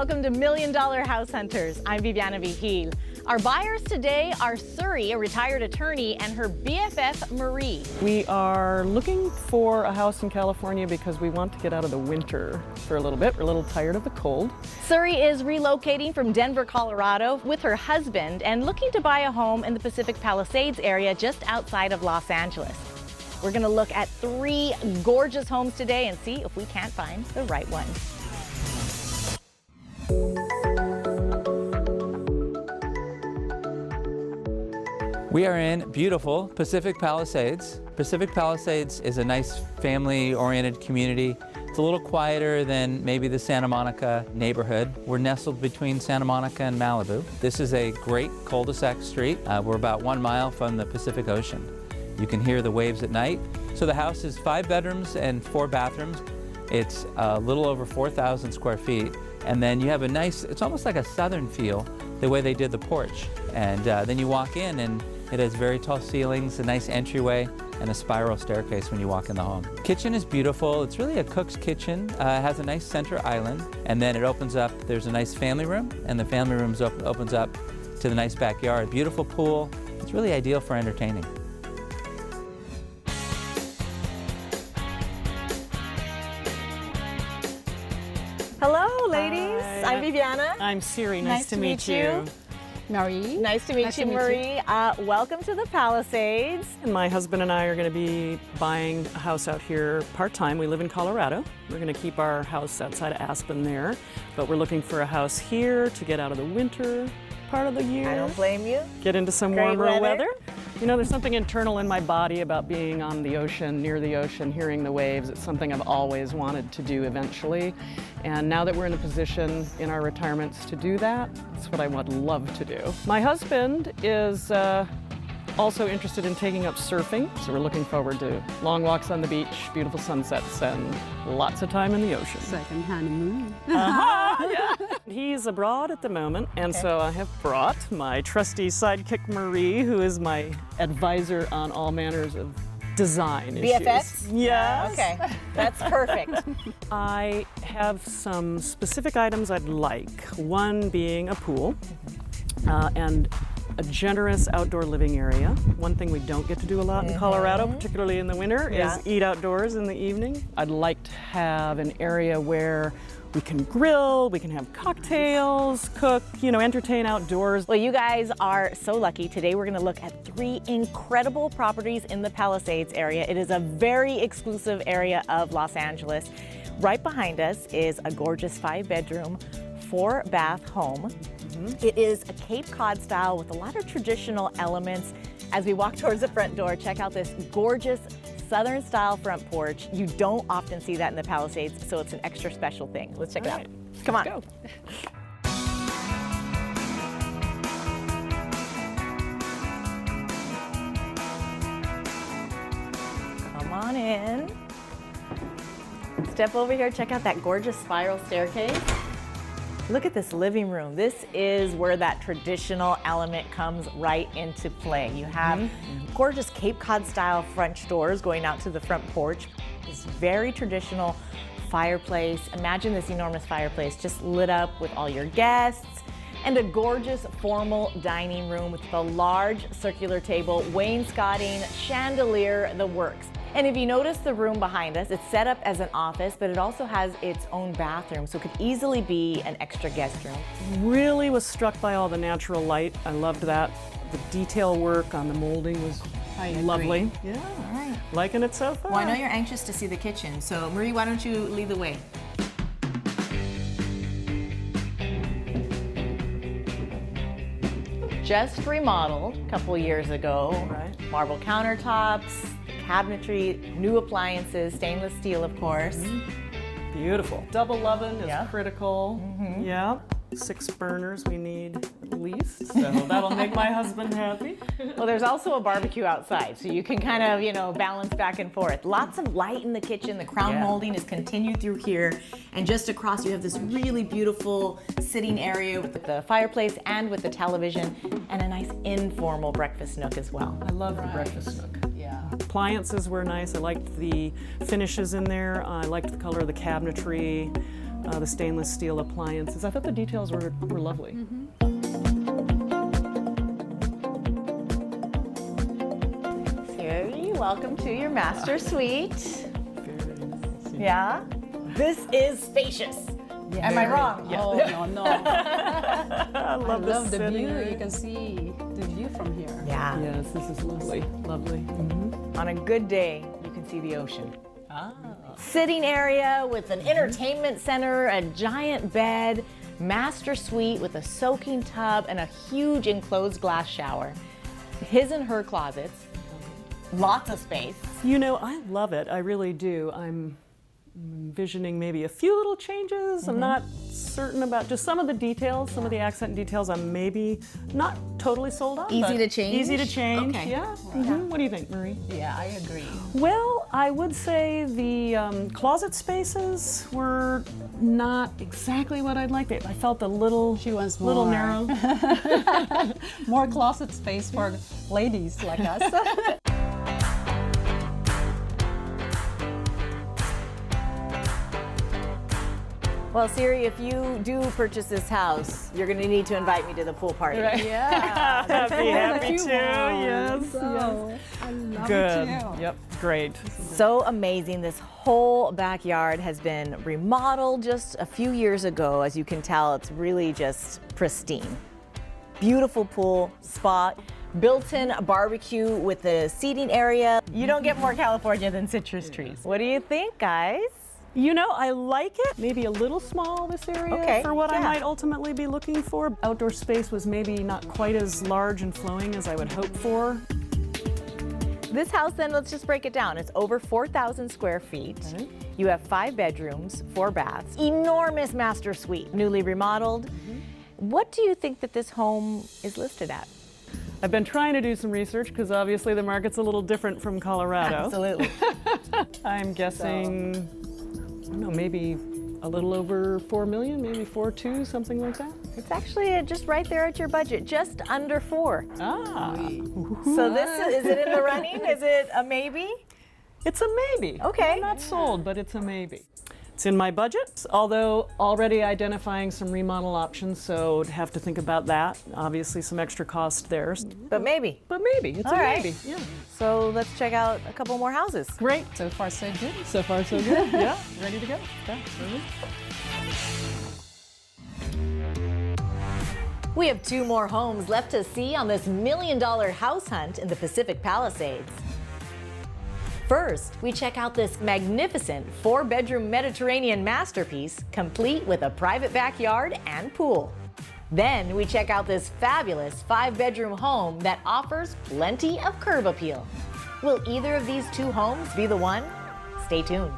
welcome to Million Dollar House Hunters. I'm Viviana Vigil. Our buyers today are Siri, a retired attorney, and her BFF, Marie. We are looking for a house in California because we want to get out of the winter for a little bit. We're a little tired of the cold. Siri is relocating from Denver, Colorado with her husband and looking to buy a home in the Pacific Palisades area just outside of Los Angeles. We're going to look at 3 gorgeous homes today and see if we can't find the right one. We are in beautiful Pacific Palisades. Pacific Palisades is a nice family-oriented community. It's a little quieter than maybe the Santa Monica neighborhood. We're nestled between Santa Monica and Malibu. This is a great cul-de-sac street. We're about 1 mile from the Pacific Ocean. You can hear the waves at night. So the house is 5 bedrooms and 4 bathrooms. It's a little over 4,000 square feet. And then you have a nice, it's almost like a southern feel, the way they did the porch. And then you walk in and it has very tall ceilings, a nice entryway, and a spiral staircase when you walk in the home. Kitchen is beautiful. It's really a cook's kitchen. It has a nice center island, and then it opens up. There's a nice family room, and the family room opens up to the nice backyard. Beautiful pool. It's really ideal for entertaining. Hello, ladies. Hi. I'm Viviana. I'm Siri. Nice to meet you. Marie. Nice to meet you, Marie. Welcome to the Palisades. And my husband and I are going to be buying a house out here part-time. We live in Colorado. We're going to keep our house outside of Aspen there, but we're looking for a house here to get out of the winter part of the year. I don't blame you. Get into some Great warmer weather. You know, there's something internal in my body about being on the ocean, near the ocean, hearing the waves. It's something I've always wanted to do eventually. And now that we're in a position in our retirements to do that, it's what I would love to do. My husband is also interested in taking up surfing, so we're looking forward to long walks on the beach, beautiful sunsets, and lots of time in the ocean. Second honeymoon. Yeah. He's abroad at the moment, and so I have brought my trusty sidekick Marie, who is my advisor on all manners of design issues. BFFs? Yes. Okay, that's perfect. I have some specific items I'd like, one being a pool and a generous outdoor living area. One thing we don't get to do a lot in Colorado, particularly in the winter, is eat outdoors in the evening. I'd like to have an area where we can grill, we can have cocktails, cook, you know, entertain outdoors. Well, you guys are so lucky. Today we're going to look at 3 incredible properties in the Palisades area. It is a very exclusive area of Los Angeles. Right behind us is a gorgeous 5-bedroom, 4-bath home. It is a Cape Cod style with a lot of traditional elements. As we walk towards the front door, check out this gorgeous Southern style front porch. You don't often see that in the Palisades, so it's an extra special thing. Let's check it out. Come on. Go. Come on in. Step over here, check out that gorgeous spiral staircase. Look at this living room. This is where that traditional element comes right into play. You have gorgeous Cape Cod style French doors going out to the front porch. This very traditional fireplace. Imagine this enormous fireplace just lit up with all your guests, and a gorgeous formal dining room with a large circular table, wainscoting, chandelier, the works. And if you notice the room behind us, it's set up as an office, but it also has its own bathroom, so it could easily be an extra guest room. Really was struck by all the natural light. I loved that. The detail work on the molding was lovely. Yeah, All right. liking it so far. Well, I know you're anxious to see the kitchen, so Marie, why don't you lead the way? Just remodeled a couple years ago. Right. Marble countertops, cabinetry, new appliances, stainless steel, of course. Beautiful. Double oven is Yeah. critical. Yeah. 6 burners we need at least, so that'll make my husband happy. Well, there's also a barbecue outside, so you can kind of, you know, balance back and forth. Lots of light in the kitchen. The crown molding is continued through here. And just across, you have this really beautiful sitting area with the fireplace and with the television, and a nice informal breakfast nook as well. I love the breakfast nook. Yeah. Appliances were nice. I liked the finishes in there. I liked the color of the cabinetry. the stainless steel appliances. I thought the details were lovely. Siri, welcome to your master suite. Very nice. Yeah, this is spacious. Yeah. Am I wrong? Oh, no. I love the sitting view. area. You can see the view from here. Yeah. Yes, this is lovely, lovely. On a good day, you can see the ocean. Sitting area with an entertainment center, a giant bed, master suite with a soaking tub and a huge enclosed glass shower. His and her closets, lots of space. You know, I love it. I really do. I'm envisioning maybe a few little changes. I'm not certain about just some of the details, some of the accent details. I'm maybe not totally sold on. Easy but to change? Easy to change. Okay. Yeah. What do you think, Marie? Yeah, I agree. Well, I would say the closet spaces were not exactly what I'd like. I felt a little, She wants more. little narrow. More closet space for ladies like us. Well, Siri, if you do purchase this house, you're going to need to invite me to the pool party. Yeah. I'd be happy you to. want. Yes. So, I love Good. it too. Yep. Great. So amazing. This whole backyard has been remodeled just a few years ago. As you can tell, it's really just pristine. Beautiful pool, spot, built-in barbecue with the seating area. You don't get more California than citrus trees. What do you think, guys? You know, I like it. Maybe a little small, this area, Okay, for what I yeah. might ultimately be looking for. Outdoor space was maybe not quite as large and flowing as I would hope for. This house, then, let's just break it down. It's over 4,000 square feet. Okay. You have 5 bedrooms, 4 baths, enormous master suite, newly remodeled. What do you think that this home is listed at? I've been trying to do some research because obviously the market's a little different from Colorado. Absolutely. I'm guessing, I don't know, maybe a little over 4 million, maybe 4.2, something like that. It's actually just right there at your budget, just under 4. Ah, So this is it in the running? Is it a maybe? it's a maybe. Okay. I'm not sold, but it's a maybe. It's in my budget, although already identifying some remodel options, so I'd have to think about that. Obviously some extra cost there, But maybe. but maybe, it's All a right. maybe. Yeah. So let's check out a couple more houses. Great. So far, so good. So far, so good. Yeah, ready to go. Yeah. We have 2 more homes left to see on this $1 million house hunt in the Pacific Palisades. First, we check out this magnificent 4-bedroom Mediterranean masterpiece, complete with a private backyard and pool. Then we check out this fabulous 5-bedroom home that offers plenty of curb appeal. Will either of these 2 homes be the one? Stay tuned.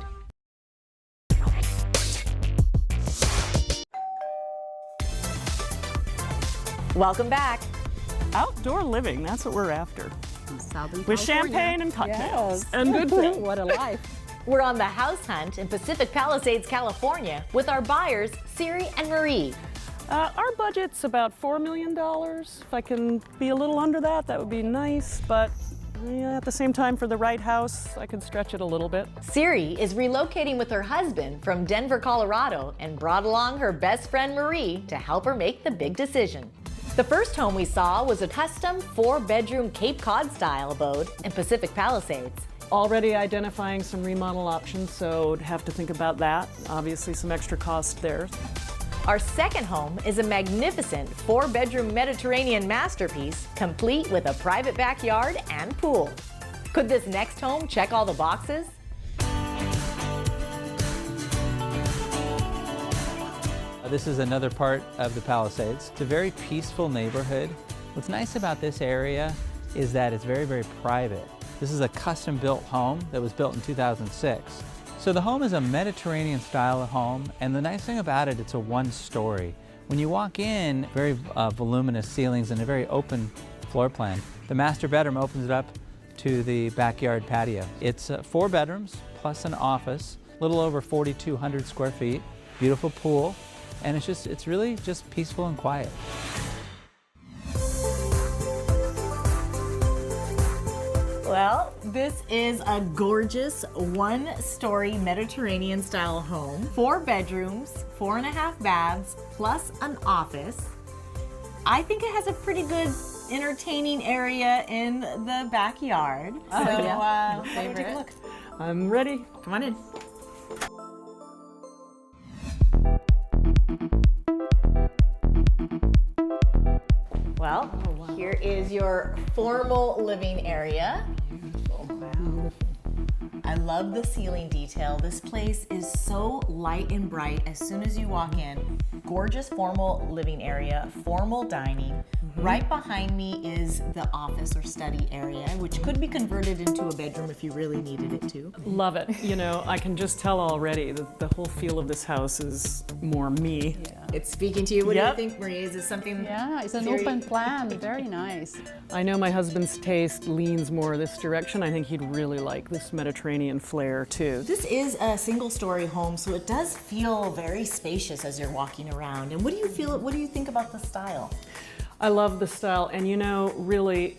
Welcome back. Outdoor living, that's what we're after. Southern With California. champagne and cocktails. Yes. And good food. What a life. We're on the house hunt in Pacific Palisades, California, with our buyers, Siri and Marie. Our budget's about $4 million. If I can be a little under that, that would be nice. But yeah, at the same time, for the right house, I could stretch it a little bit. Siri is relocating with her husband from Denver, Colorado, and brought along her best friend Marie to help her make the big decision. The first home we saw was a custom 4-bedroom Cape Cod style abode in Pacific Palisades. Already identifying some remodel options, so I'd have to think about that. Obviously some extra cost there. Our second home is a magnificent 4-bedroom Mediterranean masterpiece, complete with a private backyard and pool. Could this next home check all the boxes? This is another part of the Palisades. It's a very peaceful neighborhood. What's nice about this area is that it's very, very private. This is a custom-built home that was built in 2006. So the home is a Mediterranean style of home, and the nice thing about it, it's a 1-story. When you walk in, very voluminous ceilings and a very open floor plan. The master bedroom opens it up to the backyard patio. It's 4 bedrooms plus an office, a little over 4,200 square feet, beautiful pool, and it's really just peaceful and quiet. Well, This is a gorgeous one-story Mediterranean-style home. 4 bedrooms, 4.5 baths, plus an office. I think it has a pretty good entertaining area in the backyard. Oh, so, yeah. why don't we take a look? I'm ready. Come on in. Well, here is your formal living area. I love the ceiling detail. This place is so light and bright as soon as you walk in. Gorgeous formal living area, formal dining. Right behind me is the office or study area, which could be converted into a bedroom if you really needed it to. Love it. You know, I can just tell already that the whole feel of this house is more me. It's speaking to you. What Yep. do you think, Maria? Is this something? Yeah, it's an Siri? open plan. Very nice. I know my husband's taste leans more this direction. I think he'd really like this Mediterranean flair too. This is a single-story home, so it does feel very spacious as you're walking around. And what do you feel? What do you think about the style? I love the style, and you know, really,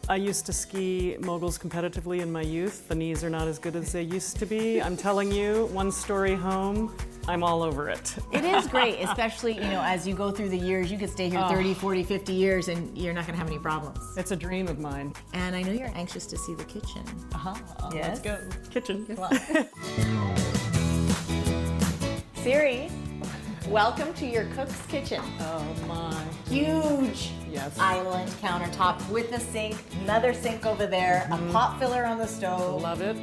I used to ski moguls competitively in my youth. The knees are not as good as they used to be. I'm telling you, one-story home, I'm all over it. It is great, especially, you know, as you go through the years, you could stay here 30, 40, 50 years and you're not gonna have any problems. It's a dream of mine. And I know you're anxious to see the kitchen. Let's go. Kitchen. Siri, welcome to your cook's kitchen. Oh my. Huge Yes. island countertop with a sink, another sink over there, a pot filler on the stove. Love it.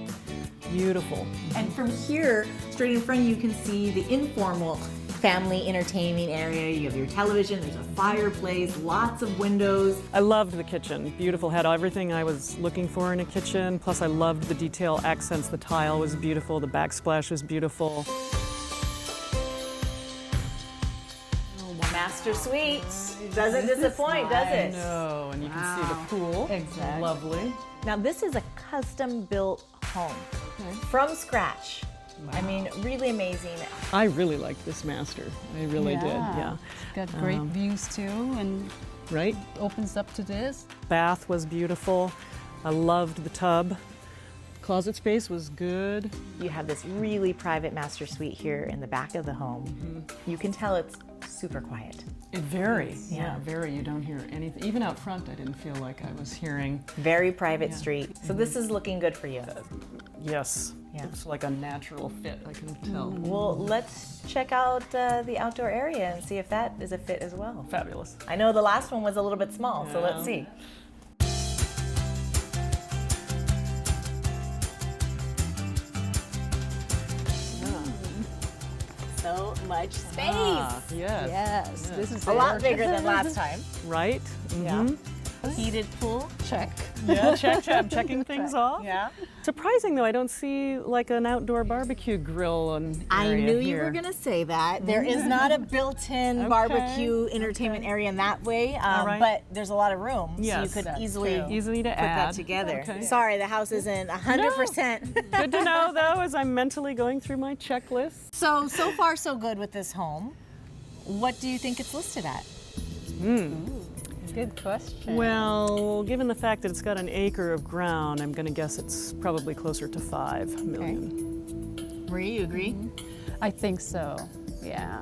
Beautiful. And from here, straight in front, you can see the informal family entertaining area. You have your television, there's a fireplace, lots of windows. I loved the kitchen. Beautiful. Had everything I was looking for in a kitchen. Plus, I loved the detail accents. The tile was beautiful. The backsplash was beautiful. Master suite. Doesn't disappoint, does it? No, and you can see the pool. Exactly. Lovely. Now, this is a custom-built home from scratch. I mean, really amazing. I really liked this master. I really did. Yeah. Got great views too, and Right? opens up to this. Bath was beautiful. I loved the tub. Closet space was good. You have this really private master suite here in the back of the home. You can tell it's super quiet. It very, Yeah. very. You don't hear anything. Even out front, I didn't feel like I was hearing. Very private street. So this is looking good for you. Yes. Yeah. It's like a natural fit, I can tell. Well, let's check out the outdoor area and see if that is a fit as well. Fabulous. I know the last one was a little bit small, so let's see. So much space. Yes. Yes, this is A lot bigger than last time. Right? Yeah. Heated pool. Check. Yeah, check. I'm checking things off. Yeah. Surprising though, I don't see like an outdoor barbecue grill and I area knew you here. were going to say that. There is not a built-in barbecue entertainment area in that way, right. but there's a lot of room, Yes, so you could that's easily true. Easily to put add. that together. Okay. Sorry, the house isn't 100%. Good to know though, as I'm mentally going through my checklist. So far so good with this home. What do you think it's listed at? Good question. Well, given the fact that it's got an acre of ground, I'm going to guess it's probably closer to 5 million. Marie, you agree? I think so. Yeah.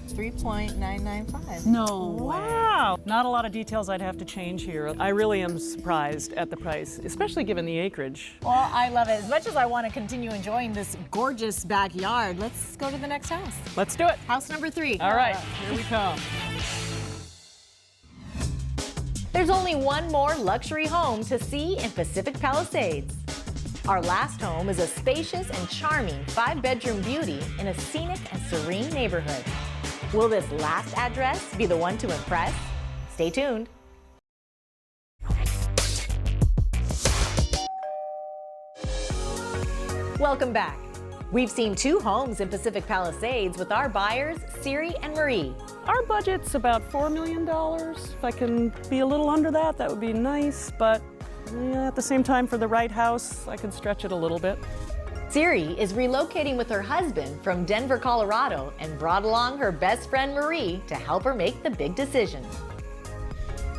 3.995. No way. Wow! Not a lot of details I'd have to change here. I really am surprised at the price, especially given the acreage. Well, I love it. As much as I want to continue enjoying this gorgeous backyard, let's go to the next house. Let's do it. House number 3. All right, here we come. There's only one more luxury home to see in Pacific Palisades. Our last home is a spacious and charming 5-bedroom beauty in a scenic and serene neighborhood. Will this last address be the one to impress? Stay tuned. Welcome back. We've seen 2 homes in Pacific Palisades with our buyers, Siri and Marie. Our budget's about $4 million. If I can be a little under that, that would be nice, but at the same time, for the right house, I can stretch it a little bit. Siri is relocating with her husband from Denver, Colorado, and brought along her best friend Marie to help her make the big decision.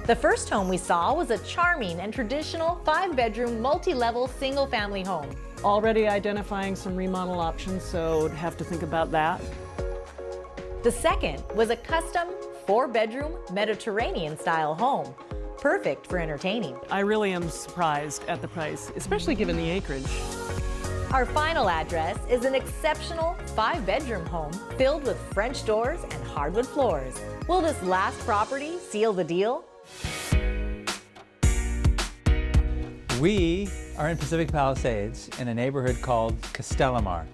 The first home we saw was a charming and traditional 5-bedroom, multi-level, single-family home. Already identifying some remodel options, so have to think about that. The second was a custom 4-bedroom, Mediterranean-style home, perfect for entertaining. I really am surprised at the price, especially given the acreage. Our final address is an exceptional 5-bedroom home filled with French doors and hardwood floors. Will this last property seal the deal? We are in Pacific Palisades in a neighborhood called Castellamar.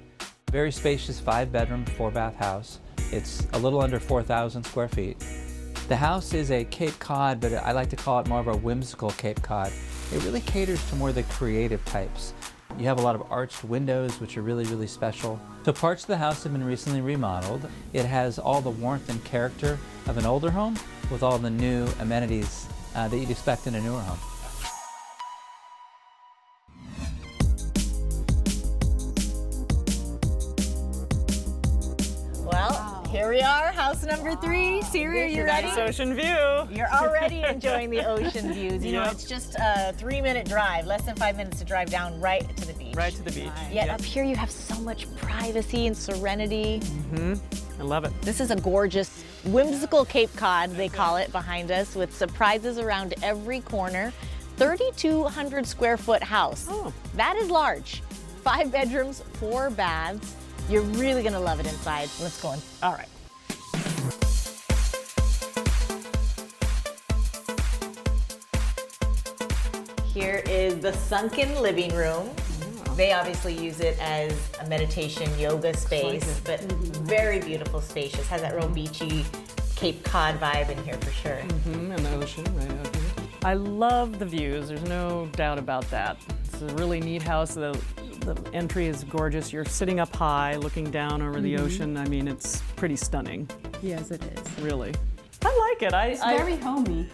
Very spacious 5-bedroom, 4-bath house. It's a little under 4,000 square feet. The house is a Cape Cod, but I like to call it more of a whimsical Cape Cod. It really caters to more the creative types. You have a lot of arched windows, which are really, really special. So parts of the house have been recently remodeled. It has all the warmth and character of an older home with all the new amenities that you'd expect in a newer home. Well, here we are, house number 3. Siri, are you ready? Nice ocean view. You're already enjoying the ocean views. You know, Yep. it's just a 3-minute drive, less than 5 minutes to drive down right to the beach. Right to the beach. Yet up here you have so much privacy and serenity. I love it. This is a gorgeous, whimsical Cape Cod, they call it, behind us, with surprises around every corner. 3,200 square foot house. Oh. That is large. 5 bedrooms, 4 baths. You're really gonna love it inside. Let's go in. All right. Here is the sunken living room. They obviously use it as a meditation yoga space, but very beautiful, spacious. Has that real beachy Cape Cod vibe in here for sure. And the ocean right out here. I love the views, there's no doubt about that. It's a really neat house. The entry is gorgeous. You're sitting up high, looking down over the ocean. I mean, it's pretty stunning, Yes, it is. really. I like it. It's very homey.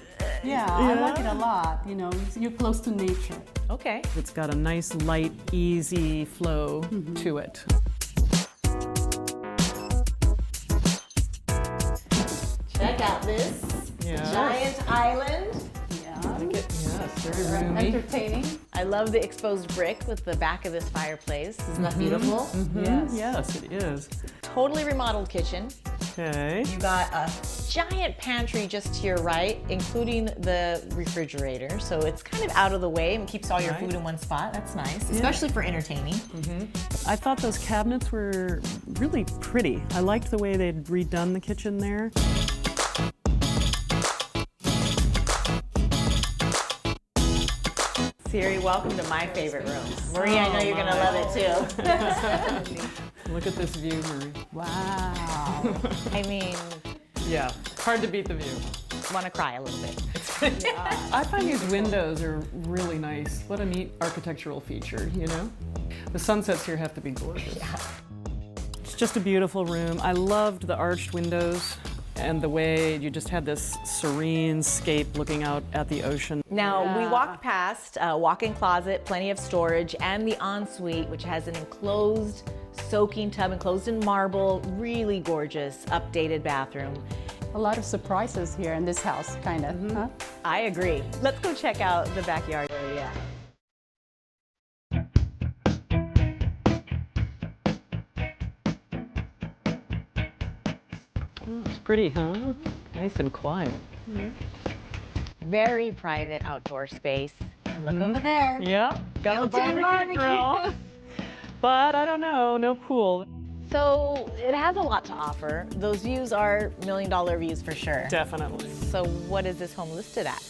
Yeah, I like it a lot. You know, you're close to nature. Okay. It's got a nice, light, easy flow to it. Check out this giant island. Yeah. Yes, very roomy. Entertaining. I love the exposed brick with the back of this fireplace. Isn't that beautiful? Yes. Yes, it is. Totally remodeled kitchen. Okay. You got a giant pantry just to your right, including the refrigerator. So it's kind of out of the way and keeps all your food in one spot. That's nice, especially for entertaining. I thought those cabinets were really pretty. I liked the way they'd redone the kitchen there. Siri, welcome to my favorite room. Marie, I know you're gonna love it too. Look at this view, Marie. Wow. I mean, Yeah, hard to beat the view. want to cry a little bit. I find these windows are really nice. What a neat architectural feature, you know? The sunsets here have to be gorgeous. It's just a beautiful room. I loved the arched windows and the way you just had this serene scape looking out at the ocean. Now, we walked past a walk-in closet, plenty of storage, and the ensuite, which has an enclosed soaking tub, enclosed in marble, really gorgeous, updated bathroom. A lot of surprises here in this house, kind of. Huh? I agree. Let's go check out the backyard area. It's pretty, huh? Nice and quiet. Very private outdoor space. And look over there. Yeah, got the Built-in barbecue grill. But I don't know, no pool. So it has a lot to offer. Those views are $1 million views for sure. Definitely. So what is this home listed at?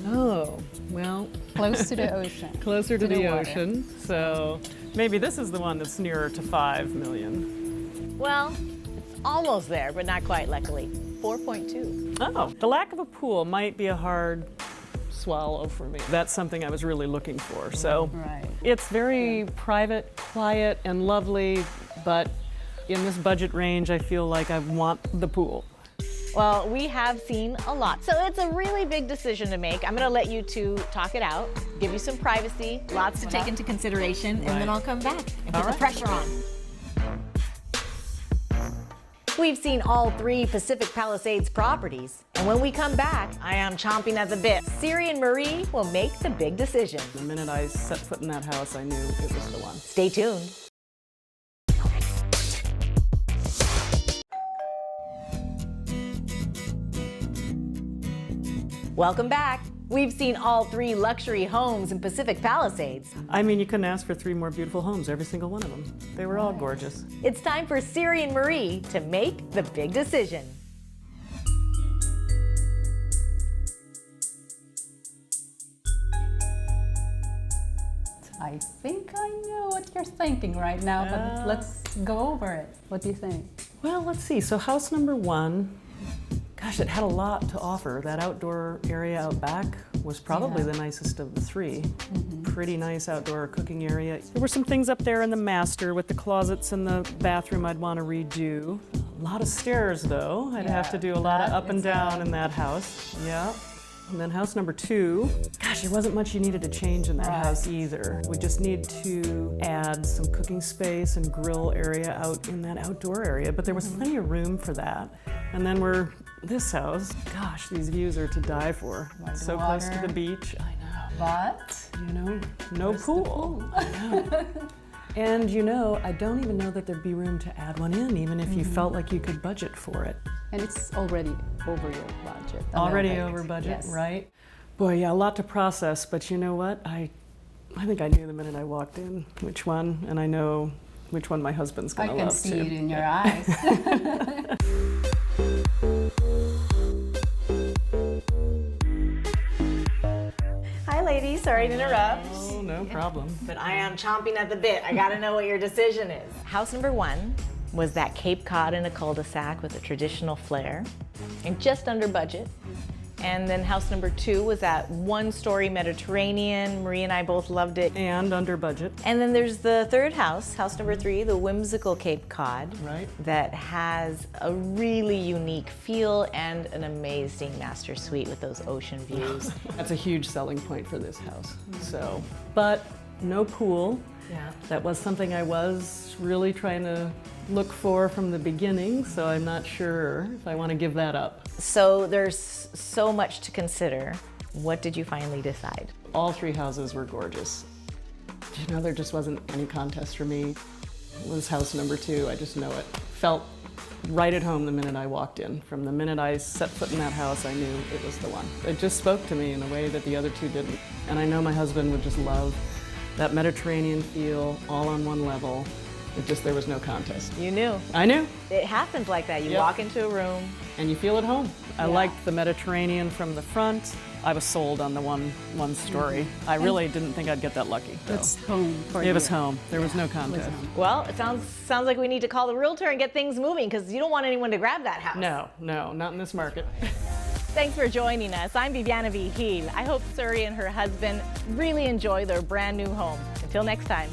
Oh, well, Close to the ocean. closer to the water. ocean. So maybe this is the one that's nearer to 5 million. Well, it's almost there, but not quite, luckily. 4.2. Oh, the lack of a pool might be a hard swallow for me. That's something I was really looking for. So Right. it's very private, quiet, and lovely, but in this budget range, I feel like I want the pool. Well, we have seen a lot. So it's a really big decision to make. I'm gonna let you two talk it out, give you some privacy, lots to take into consideration, and then I'll come back and put the pressure on. We've seen all 3 Pacific Palisades properties, and when we come back, I am chomping at the bit. Siri and Marie will make the big decision. The minute I set foot in that house, I knew it was the one. Stay tuned. Welcome back. We've seen all 3 luxury homes in Pacific Palisades. I mean, you couldn't ask for 3 more beautiful homes, every single one of them. They were all gorgeous. It's time for Siri and Marie to make the big decision. I think I know what you're thinking right now, but let's go over it. What do you think? Well, let's see. So house number 1, gosh, it had a lot to offer. That outdoor area out back was probably the nicest of the 3. Pretty nice outdoor cooking area. There were some things up there in the master with the closets and the bathroom I'd want to redo. A lot of stairs though. I'd have to do a lot of up and down in that house. Yeah. And then house number 2, gosh, there wasn't much you needed to change in that house either. We just need to add some cooking space and grill area out in that outdoor area, but there was plenty of room for that. And then this house, gosh, these views are to die for. So close to the beach. I know. But, you know, no pool. I know. And you know, I don't even know that there'd be room to add one in, even if you felt like you could budget for it. And it's already over your budget. Already over budget, right? Boy, yeah, a lot to process, but you know what? I think I knew the minute I walked in which one, and I know which one my husband's gonna love too. I can see it in your eyes. Hi ladies, sorry to interrupt. Oh, no problem. But I am chomping at the bit. I gotta know what your decision is. House number 1 was that Cape Cod in a cul-de-sac with a traditional flair and just under budget. And then house number 2 was that 1-story Mediterranean. Marie and I both loved it. And under budget. And then there's the 3rd house, house number 3, the whimsical Cape Cod. Right. That has a really unique feel and an amazing master suite with those ocean views. That's a huge selling point for this house. So, but no pool. Yeah. That was something I was really trying to look for from the beginning, so I'm not sure if I want to give that up. So there's so much to consider. What did you finally decide? All 3 houses were gorgeous. You know, there just wasn't any contest for me. It was house number 2, I just know it. Felt right at home the minute I walked in. From the minute I set foot in that house, I knew it was the one. It just spoke to me in a way that the other 2 didn't. And I know my husband would just love that Mediterranean feel, all on one level. There was no contest. You knew. I knew. It happens like that. You walk into a room. And you feel at home. I liked the Mediterranean from the front. I was sold on the one story. I really didn't think I'd get that lucky. It's home for you. It was home. There was no contest. Well, it sounds like we need to call the realtor and get things moving because you don't want anyone to grab that house. No, not in this market. Thanks for joining us. I'm Viviana Vigil. I hope Suri and her husband really enjoy their brand new home. Until next time.